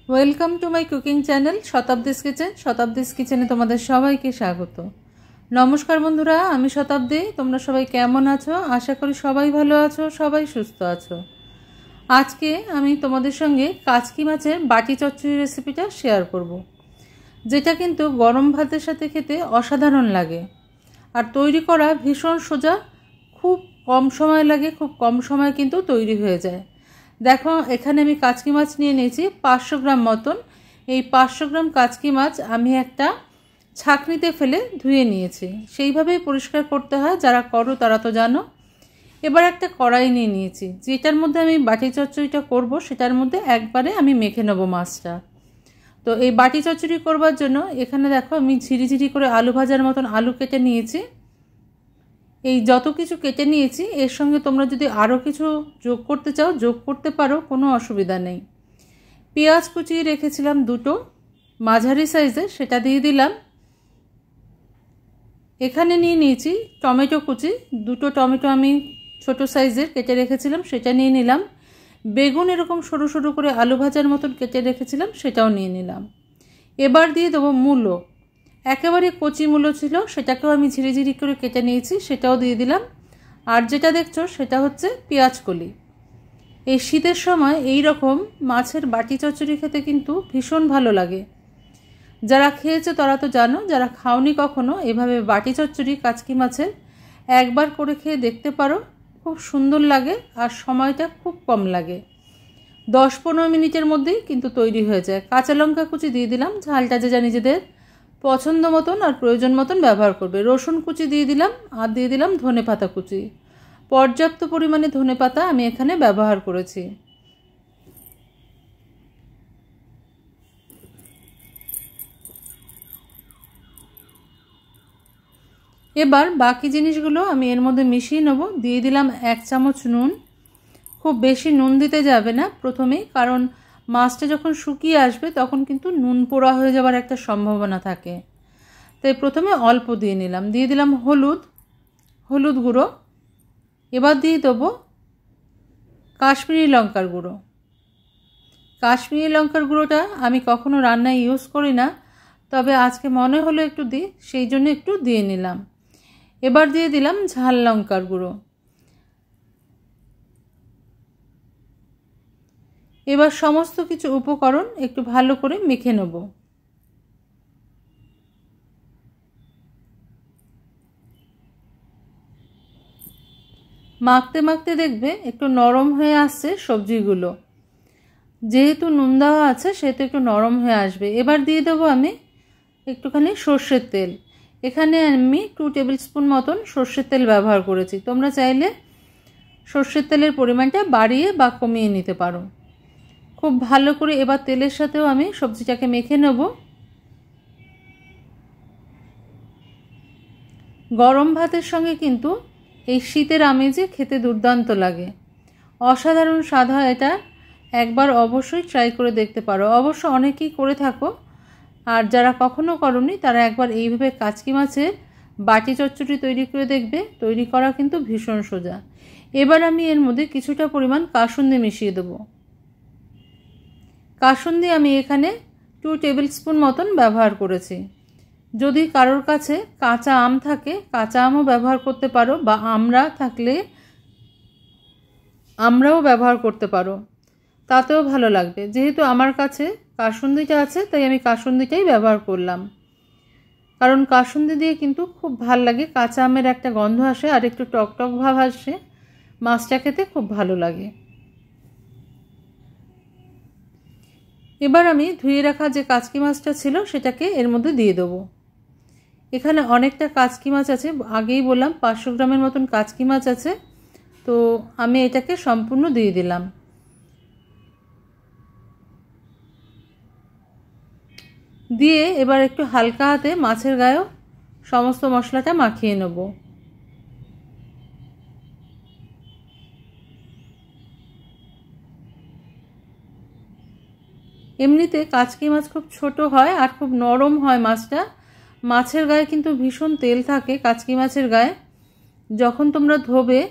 Welcome to my cooking channel Shatabdi's kitchen. Shatabdi's কিচেনে তোমাদের সবাইকে স্বাগত। নমস্কার বন্ধুরা, আমি শতাব্দী। তোমরা সবাই কেমন আছো? আশা করি সবাই ভালো আছো, সবাই সুস্থ আছো। আজকে আমি তোমাদের সঙ্গে কাচকি মাছের বাটি চচ্চড়ি রেসিপিটা শেয়ার করব, যেটা কিন্তু গরম ভাতের সাথে খেতে অসাধারণ লাগে আর তৈরি করা ভীষণ সোজা। খুব কম সময় লাগে, খুব কম সময় কিন্তু তৈরি হয়ে যায়। দেখো, এখানে আমি কাচকি মাছ নিয়ে নিয়েছি 500 গ্রাম মতন। এই 500 গ্রাম কাচকি মাছ আমি একটা ছাঁকনিতে ফেলে ধুয়ে নিয়েছি। সেইভাবেই পরিষ্কার করতে হয়, যারা করো তারা তো জানো। এবার একটা কড়াই নিয়ে নিয়েছি, যেটার মধ্যে আমি বাটি চচ্চড়িটা করব সেটার মধ্যে একবারে আমি মেখে নেব মাছটা। তো এই বাটি চচ্চড়ি করবার জন্য এখানে দেখো আমি ঝিরিঝিরি করে আলু ভাজার মতন আলু কেটে নিয়েছি। এই যত কিছু কেটে নিয়েছি এর সঙ্গে তোমরা যদি আরও কিছু যোগ করতে চাও যোগ করতে পারো, কোনো অসুবিধা নেই। পেঁয়াজ কুচিয়ে রেখেছিলাম দুটো মাঝারি সাইজের, সেটা দিয়ে দিলাম। এখানে নিয়ে নিয়েছি টমেটো কুচি, দুটো টমেটো আমি ছোট সাইজের কেটে রেখেছিলাম, সেটা নিয়ে নিলাম। বেগুন এরকম সরু সরু করে আলু ভাজার মতন কেটে রেখেছিলাম, সেটাও নিয়ে নিলাম। এবার দিয়ে দেবো মূলো, একেবারে কচি মূলো ছিল, সেটাকেও আমি ঝিরিঝিরি করে কেটে নিয়েছি, সেটাও দিয়ে দিলাম। আর যেটা দেখছো সেটা হচ্ছে পেঁয়াজ কলি। এই শীতের সময় এই রকম মাছের বাটি চচ্চড়ি খেতে কিন্তু ভীষণ ভালো লাগে। যারা খেয়েছে তারা তো জানো, যারা খাওনি কখনো এভাবে বাটি চচ্চড়ি কাচকি মাছের একবার করে খেয়ে দেখতে পারো। খুব সুন্দর লাগে আর সময়টা খুব কম লাগে, 10-15 মিনিটের মধ্যেই কিন্তু তৈরি হয়ে যায়। কাঁচা লঙ্কা কুচি দিয়ে দিলাম, ঝালটা যে যা নিজেদের পছন্দ মতন আর প্রয়োজন মতন ব্যবহার করবে। রসুন কুচি দিয়ে দিলাম আর দিয়ে দিলাম ধনেপাতা কুচি। পর্যাপ্ত পরিমাণে ধনেপাতা আমি এখানে ব্যবহার করেছি। এবার বাকি জিনিসগুলো আমি এর মধ্যে মিশিয়ে নেব। দিয়ে দিলাম 1 চামচ নুন। খুব বেশি নুন দিতে যাবে না প্রথমেই, কারণ মাছটা যখন শুকিয়ে আসবে তখন কিন্তু নুন পোড়া হয়ে যাওয়ার একটা সম্ভাবনা থাকে। তাই প্রথমে অল্প দিয়ে নিলাম। দিয়ে দিলাম হলুদ গুঁড়ো। এবার দিয়ে দেবো কাশ্মীরি লঙ্কার গুঁড়ো। কাশ্মীরি লঙ্কার গুঁড়োটা আমি কখনো রান্নায় ইউজ করি না, তবে আজকে মনে হলো একটু দিই, সেই জন্য একটু দিয়ে নিলাম। এবার দিয়ে দিলাম ঝাল লঙ্কার গুঁড়ো। এবার সমস্ত কিছু উপকরণ একটু ভালো করে মেখে নেব। মাখতে মাখতে দেখবে একটু নরম হয়ে আসছে সবজিগুলো, যেহেতু নুন দেওয়া আছে সেহেতু একটু নরম হয়ে আসবে। এবার দিয়ে দেবো আমি একটুখানি সর্ষের তেল। এখানে আমি 2 টেবিল স্পুন মতন সর্ষের তেল ব্যবহার করেছি। তোমরা চাইলে সর্ষের তেলের পরিমাণটা বাড়িয়ে বা কমিয়ে নিতে পারো। খুব ভালো করে এবার তেলের সাথেও আমি সবজিটাকে মেখে নেব। গরম ভাতের সঙ্গে কিন্তু এই শীতের আমেজে খেতে দুর্দান্ত লাগে, অসাধারণ স্বাদ হয় এটা। একবার অবশ্যই ট্রাই করে দেখতে পারো। অবশ্য অনেকেই করে থাকো, আর যারা কখনো করোনি তারা একবার এইভাবে কাচকি মাছের বাটি চচ্চড়ি তৈরি করে দেখবে। তৈরি করা কিন্তু ভীষণ সোজা। এবার আমি এর মধ্যে কিছুটা পরিমাণ কাসুন্দি মিশিয়ে দেবো। কাসুন্দি আমি এখানে 2 টেবিল স্পুন মতন ব্যবহার করেছি। যদি কারোর কাছে কাঁচা আম থাকে কাঁচা আমও ব্যবহার করতে পারো, বা আমড়া থাকলে আমরাও ব্যবহার করতে পারো, তাতেও ভালো লাগবে। যেহেতু আমার কাছে কাসুন্দিটা আছে তাই আমি কাসুন্দিটাই ব্যবহার করলাম, কারণ কাসুন্দি দিয়ে কিন্তু খুব ভাল লাগে। কাঁচা আমের একটা গন্ধ আসে আর একটু টকটক ভাব আসে, মাছটা খেতে খুব ভালো লাগে। এবার আমি ধুয়ে রাখা যে কাচকি মাছটা ছিল সেটাকে এর মধ্যে দিয়ে দেবো। এখানে অনেকটা কাচকি মাছ আছে, আগেই বললাম 500 গ্রামের মতন কাচকি মাছ আছে, তো আমি এটাকে সম্পূর্ণ দিয়ে দিলাম। দিয়ে এবার একটু হালকা হাতে মাছের গায়েও সমস্ত মশলাটা মাখিয়ে নেব। এমনিতে কাচকি মাছ খুব ছোট হয় আর খুব নরম হয় মাছটা। মাছের গায়ে কিন্তু ভীষণ তেল থাকে কাচকি মাছের গায়ে। যখন তোমরা ধোবে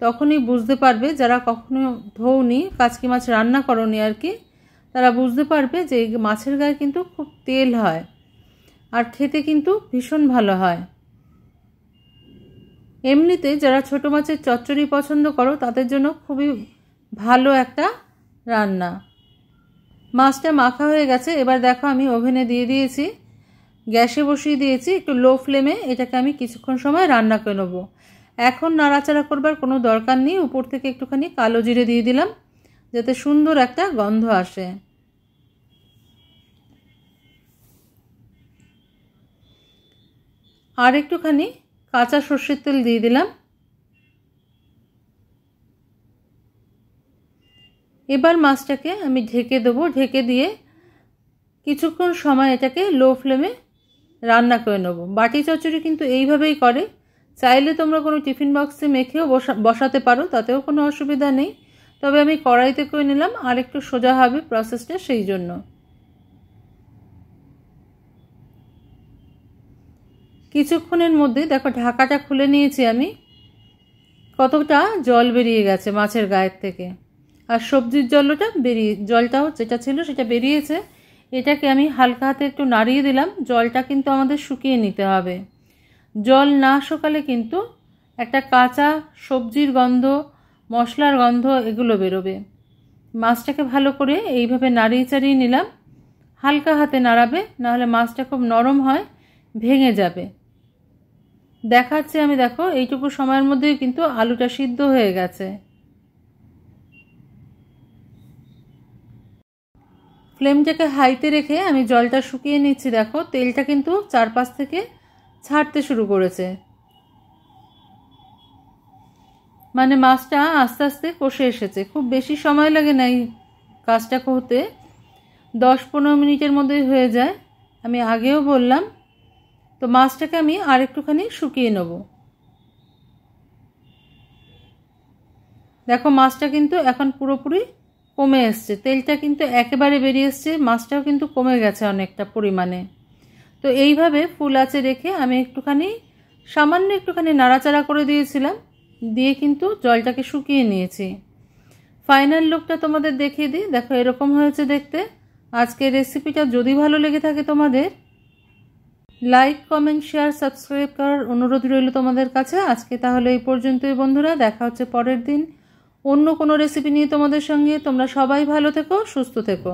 তখনই বুঝতে পারবে, যারা কখনো ধোওনি, কাচকি মাছ রান্না করোনি আর কি, তারা বুঝতে পারবে যে এই মাছের গায়ে কিন্তু খুব তেল হয় আর খেতে কিন্তু ভীষণ ভালো হয়। এমনিতে যারা ছোটো মাছের চচ্চড়ি পছন্দ করো তাদের জন্য খুবই ভালো একটা রান্না। মাছটা মাখা হয়ে গেছে, এবার দেখো আমি ওভেনে দিয়ে দিয়েছি, গ্যাসে বসিয়ে দিয়েছি একটু লো ফ্লেমে। এটাকে আমি কিছুক্ষণ সময় রান্না করে নেব। এখন নাড়াচাড়া করবার কোনো দরকার নেই, উপর থেকে একটুখানি কালো জিরে দিয়ে দিলাম যাতে সুন্দর একটা গন্ধ আসে। আর একটুখানি কাঁচা সর্ষের তেল দিয়ে দিলাম। এবার মাছটাকে আমি ঢেকে দেবো, ঢেকে দিয়ে কিছুক্ষণ সময় এটাকে লো ফ্লেমে রান্না করে নেব। বাটি চচ্চড়ি কিন্তু এইভাবেই করে, চাইলে তোমরা কোনো টিফিন বক্সে মেখেও বসাতে পারো, তাতেও কোনো অসুবিধা নেই। তবে আমি কড়াইতে করে নিলাম, আর একটু সোজা হবে প্রসেসটা, সেই জন্য। কিছুক্ষণের মধ্যে দেখো ঢাকাটা খুলে নিয়েছি আমি, কতটা জল বেরিয়ে গেছে মাছের গায়ের থেকে, আর সবজির জলটাও যেটা ছিল সেটা বেরিয়েছে। এটাকে আমি হালকা হাতে একটু নাড়িয়ে দিলাম। জলটা কিন্তু আমাদের শুকিয়ে নিতে হবে, জল না শুকালে কিন্তু একটা কাঁচা সবজির গন্ধ, মশলার গন্ধ এগুলো বেরোবে। মাছটাকে ভালো করে এইভাবে নাড়িয়ে চাড়িয়ে নিলাম, হালকা হাতে নাড়াবে, নাহলে মাছটা খুব নরম হয়, ভেঙে যাবে। দেখাচ্ছি আমি, দেখো এইটুকু সময়ের মধ্যেই কিন্তু আলুটা সিদ্ধ হয়ে গেছে। ফ্লেমটাকে হাইতে রেখে আমি জলটা শুকিয়ে নিচ্ছি। দেখো তেলটা কিন্তু চারপাশ থেকে ছাড়তে শুরু করেছে, মানে মাছটা আস্তে আস্তে কষে এসেছে। খুব বেশি সময় লাগে না এই কাজটা করতে, 10-15 মিনিটের মধ্যেই হয়ে যায়, আমি আগেও বললাম। তো মাছটাকে আমি আর একটুখানি শুকিয়ে নেব। দেখো মাছটা কিন্তু এখন পুরোপুরি কমে এসছে, তেলটা কিন্তু একেবারে বেরিয়ে এসছে, মাছটাও কিন্তু কমে গেছে অনেকটা পরিমাণে। তো এইভাবে ফুল আঁচে রেখে আমি সামান্য একটুখানি নাড়াচাড়া করে দিয়েছিলাম, দিয়ে কিন্তু জলটাকে শুকিয়ে নিয়েছি। ফাইনাল লুকটা তোমাদের দেখিয়ে দিই, দেখো এরকম হয়েছে দেখতে। আজকের রেসিপিটা যদি ভালো লেগে থাকে তোমাদের, লাইক, কমেন্ট, শেয়ার, সাবস্ক্রাইব করার অনুরোধ রইল তোমাদের কাছে। আজকে তাহলে এই পর্যন্তই বন্ধুরা, দেখা হচ্ছে পরের দিন অন্য কোনো রেসিপি নিয়ে তোমাদের সঙ্গে। তোমরা সবাই ভালো থেকো, সুস্থ থেকো।